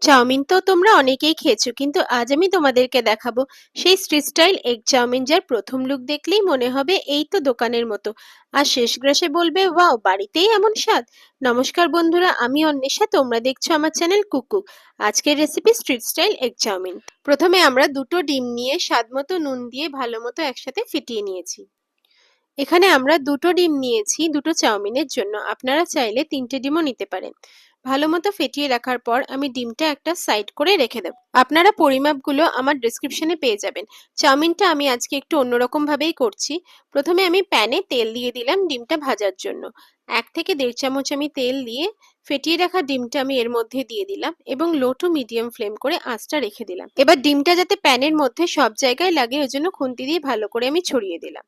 Chowmein তো তোমরা অনেকেই খেয়েছো, কিন্তু আজ আমি তোমাদেরকে দেখাবো সেই স্ট্রিট স্টাইল এগ চাউমিন, যার প্রথম লুক দেখলেই মনে হবে এই তো দোকানের মতো, আর শেষ গ্রাসে বলবে ওয়াও, বাড়িতেই এমন স্বাদ। নমস্কার বন্ধুরা, আমি অন্বেষা, তোমরা দেখছো আমার চ্যানেল কুকু। আজকের recipe street style egg chowmein. প্রথমে আমরা দুটো ডিম নিয়ে স্বাদ মতো নুন দিয়ে ভালো মতো একসাথে ফিটিয়ে নিয়েছি। এখানে আমরা দুটো ডিম নিয়েছি দুটো চাউমিনের জন্য, আপনারা চাইলে তিনটে ডিমও নিতে পারেন। ভালো মতো ফেটিয়ে রাখার পর আমি ডিমটা একটা সাইড করে রেখে দেব। আপনারা পরিমাপগুলো আমার ডেসক্রিপশনে পেয়ে যাবেন। চাউমিনটা আমি আজকে একটু অন্যরকম ভাবেই করছি। প্রথমে আমি প্যানে তেল দিয়ে দিলাম ডিমটা ভাজার জন্য। 1 থেকে 1.5 চামচ আমি তেল দিয়ে ফেটিয়ে রাখা ডিমটা আমি এর মধ্যে দিয়ে দিলাম এবং লো টু মিডিয়াম ফ্লেম করে আঁচটা রেখে দিলাম। এবার ডিমটা যাতে প্যানের মধ্যে সব জায়গায় লাগে ওই জন্য খুন্তি দিয়ে ভালো করে আমি ছড়িয়ে দিলাম।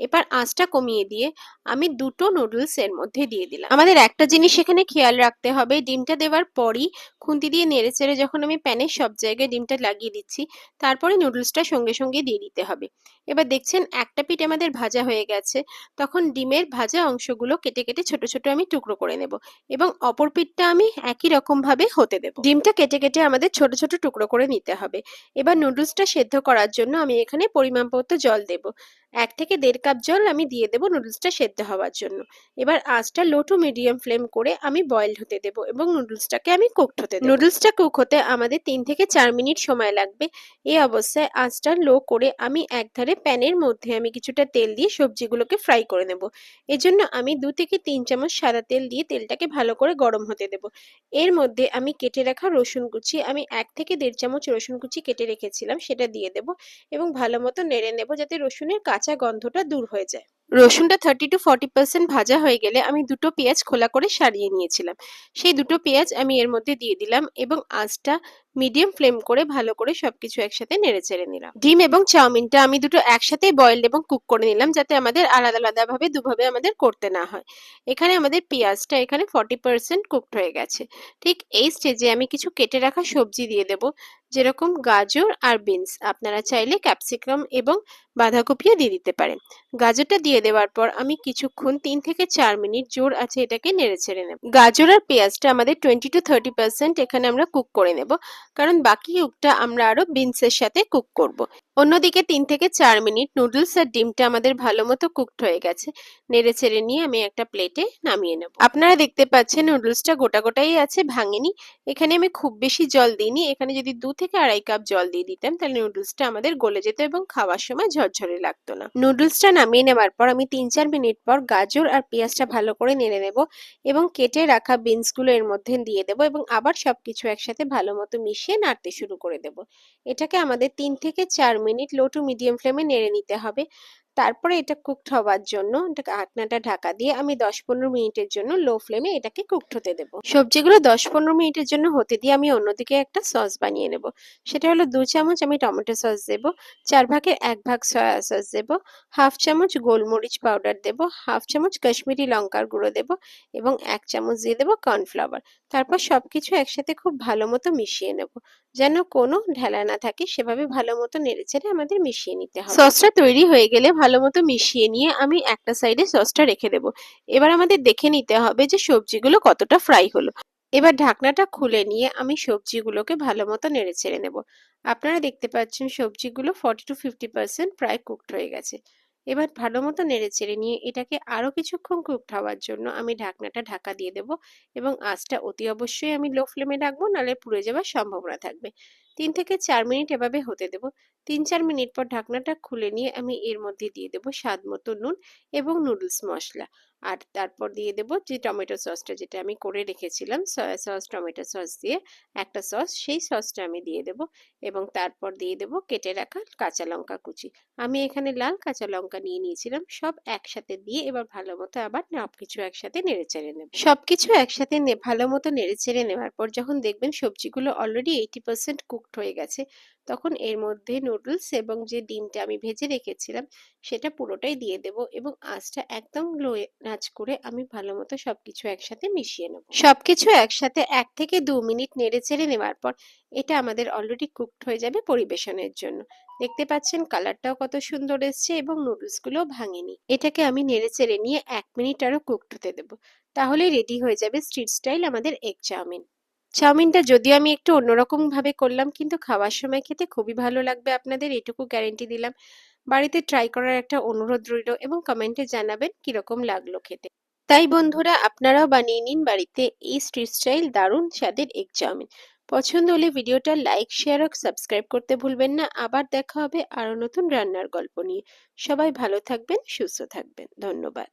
এবার আঁচটা কমিয়ে দিয়ে আমি দুটো নুডলস এর মধ্যে দিয়ে দিলাম। আমাদের একটা জিনিস এখানে খেয়াল রাখতে হবে, ডিমটা দেওয়ার পরই খুন্তি দিয়ে নেড়েচেড়ে যখন আমি প্যানের সব জায়গায় ডিমটা লাগিয়ে দিচ্ছি, তারপরে নুডলসটা সঙ্গে সঙ্গে দিয়ে দিতে হবে। এবার দেখছেন একটা পিঠ আমাদের ভাজা হয়ে গেছে, তখন ডিমের ভাজা অংশগুলো কেটে কেটে ছোট ছোট আমি টুকরো করে নেব এবং অপর পিঠটা আমি একই রকম ভাবে হতে দেব। ডিমটা কেটে কেটে আমাদের ছোট ছোট টুকরো করে নিতে হবে। এবার নুডলসটা সেদ্ধ করার জন্য আমি এখানে পরিমাণ মতো জল দেব। 1 থেকে 1.5 কাপ জল আমি দিয়ে দেবো নুডলসটা সেদ্ধ হওয়ার জন্য। এবার আঁচটা লো টু মিডিয়াম ফ্লেম করে আমি বয়েলড হতে দেবো এবং নুডলসটাকে আমি কুকড হতে দেবো। নুডলসটা কুক হতে আমাদের 3 থেকে 4 মিনিট সময় লাগবে। এই অবস্থায় আঁচটা লো করে আমি একধারে প্যানের মধ্যে আমি কিছুটা তেল দিয়ে সবজিগুলোকে ফ্রাই করে নেব। এজন্য আমি 2 থেকে 3 চামচ সাদা তেল দিয়ে তেলটাকে ভালো করে গরম হতে দেব। এর মধ্যে আমি কেটে রাখা রসুন কুচি, আমি 1 থেকে 1.5 চামচ রসুন কুচি কেটে রেখেছিলাম, সেটা দিয়ে দেব এবং ভালো মতো নেড়ে নেব যাতে রসুনের কাঁচা গন্ধটা দূর হয়ে যায়। রসুনটা 30 to 40% ভাজা হয়ে গেলে আমি দুটো পেঁয়াজ খোলা করে সারিয়ে নিয়েছিলাম, সেই দুটো পেঁয়াজ আমি এর মধ্যে দিয়ে দিলাম এবং আঁচটা মিডিয়াম ফ্লেম করে ভালো করে সবকিছু একসাথে নেড়ে চেড়ে নিলাম। ডিম এবং চাউমিনটা আমি দুটো একসাথে বয়েলড এবং কুক করে নিলাম, যাতে আমাদের আলাদা আলাদা ভাবে দুভাবে আমাদের করতে না হয়। এখানে আমাদের পেঁয়াজটা এখানে 40% কুকড হয়ে গেছে। ঠিক এই স্টেজে আমি কিছু কেটে রাখা সবজি দিয়ে দেব, যেরকম গাজর আর বিনস। আপনারা চাইলে ক্যাপসিকাম এবং বাঁধাকপিও দিয়ে দিতে পারেন। গাজরটা দিয়ে দেওয়ার পর আমি কিছুক্ষণ 3 থেকে 4 মিনিট জোর আছে এটাকে নেড়ে ছেড়ে নেব। গাজর আর পেঁয়াজটা আমাদের 20 to 30% এখানে আমরা কুক করে নেব, কারণ বাকি কুকটা আমরা আরো বিনসের সাথে কুক করব। অন্যদিকে 3 থেকে 4 মিনিট নুডলস আর ডিমটা আমাদের ভালো মতো কুকড হয়ে গেছে। নেড়ে ছেড়ে নিয়ে আমি একটা প্লেটে নামিয়ে নেব। আপনারা দেখতে পাচ্ছেন নুডলসটা গোটা গোটাই আছে, ভাঙেনি। এখানে আমি খুব বেশি জল দিইনি, এখানে যদি 2 থেকে 2.5 কাপ জল দিয়ে দিতাম তাহলে নুডলসটা আমাদের গলে যেত এবং খাওয়ার সময় ঝরঝরে লাগতো না। নুডলসটা নামিয়ে নেওয়ার পর আমি 3-4 মিনিট পর গাজর আর পেঁয়াজটা ভালো করে নেড়ে নেব এবং কেটে রাখা বিনসগুলো এর মধ্যে দিয়ে দেবো এবং আবার সবকিছু একসাথে ভালো মতো মিশিয়ে নাড়তে শুরু করে দেব। এটাকে আমাদের 3 থেকে 4 মিনিট লো টু মিডিয়াম ফ্লেমে নেড়ে নিতে হবে। তারপরে এটা কুকড হওয়ার জন্য ঢাকনাটা ঢাকা দিয়ে আমি 10-15 মিনিটের জন্য লো ফ্লেমে এটাকে কুকড হতে দেবো। সবজিগুলো 10-15 মিনিটের জন্য হতে দিয়ে আমি অন্যদিকে একটা সস বানিয়ে নেব। সেটা হলো 2 চামচ আমি টমেটো সস দেব, 4 ভাগের 1 ভাগ সয়া সস দেব, 1/2 চামচ গোলমরিচ পাউডার দেব, 1/2 চামচ কাশ্মীরি লঙ্কার গুঁড়ো দেব এবং 1 চামচ দিয়ে দেবো কর্নফ্লাওয়ার। তারপর সবকিছু একসাথে খুব ভালো মতো মিশিয়ে নেব, যেন কোনো ঢেলা না থাকে, সেভাবে ভালো মতো নেড়েচেড়ে আমাদের মিশিয়ে নিতে হবে। সসটা তৈরি হয়ে গেলে ভালো মতো মিশিয়ে নিয়ে আমি একটা সাইডে সসটা রেখে দেব। এবার আমাদের দেখে নিতে হবে যে সবজিগুলো কতটা ফ্রাই হলো। এবার ঢাকনাটা খুলে নিয়ে আমি সবজিগুলোকে ভালো মতো নেড়ে ছেড়ে নেব। আপনারা দেখতে পাচ্ছেন সবজিগুলো 40 to 50% প্রায় কুকড হয়ে গেছে। এবার ভালো মতো নেড়ে চেড়ে নিয়ে এটাকে আরো কিছুক্ষণ কুকড হওয়ার জন্য আমি ঢাকনাটা ঢাকা দিয়ে দেব এবং আঁচটা অতি অবশ্যই আমি লো ফ্লেমে রাখবো, নাহলে পুড়ে যাওয়ার সম্ভাবনা থাকবে। 3 থেকে 4 মিনিট এভাবে হতে দেব। 3-4 মিনিট পর ঢাকনাটা খুলে নিয়ে আমি এর মধ্যে দিয়ে দেবো স্বাদ মতো নুন এবং নুডলস মশলা, আর তারপর দিয়ে দেবো যে টমেটো সসটা যেটা আমি করে রেখেছিলাম, সয়া সস টমেটো সস দিয়ে একটা সস, সেই সসটা আমি দিয়ে দেবো এবং তারপর দিয়ে দেবো কেটে রাখা কাঁচা লঙ্কা কুচি। আমি এখানে লাল কাঁচা লঙ্কা নিয়ে নিয়েছিলাম, সব একসাথে দিয়ে এবার ভালো মতো আবার সবকিছু একসাথে নেড়ে চেড়ে নেব। সবকিছু একসাথে ভালো মতো নেড়ে চেড়ে নেওয়ার পর যখন দেখবেন সবজিগুলো অলরেডি 80% কুকড হয়ে গেছে, তখন এর মধ্যে নুডলস এবং যে ডিমটা আমি ভেজে রেখেছিলাম সেটা পুরোটাই দিয়ে দেব এবং আঁচটা একদম লো আঁচ করে আমি ভালো মতো সবকিছু একসাথে মিশিয়ে নেব। সবকিছু একসাথে 1 থেকে 2 মিনিট নেড়ে চেড়ে নেওয়ার পর এটা আমাদের অলরেডি কুকড হয়ে যাবে পরিবেশনের জন্য। দেখতে পাচ্ছেন কালারটাও কত সুন্দর এসছে এবং নুডলস গুলোও ভাঙেনি। এটাকে আমি নেড়ে চেড়ে নিয়ে 1 মিনিট আরো কুকড হতে দেবো, তাহলে রেডি হয়ে যাবে স্ট্রিট স্টাইল আমাদের এগ চাউমিন। চাউমিনটা যদিও আমি একটু অন্যরকম ভাবে করলাম, কিন্তু খাওয়ার সময় খেতে খুবই ভালো লাগবে আপনাদের, এটুকু গ্যারেন্টি দিলাম। বাড়িতে ট্রাই করার একটা অনুরোধ রইল এবং কমেন্টে জানাবেন কিরকম লাগলো খেতে। তাই বন্ধুরা, আপনারাও বানিয়ে নিন বাড়িতে এই স্ট্রিট স্টাইল দারুণ স্বাদের এগ চাউমিন। পছন্দ হলে ভিডিওটা লাইক, শেয়ার ও সাবস্ক্রাইব করতে ভুলবেন না। আবার দেখা হবে আরো নতুন রান্নার গল্প নিয়ে। সবাই ভালো থাকবেন, সুস্থ থাকবেন। ধন্যবাদ।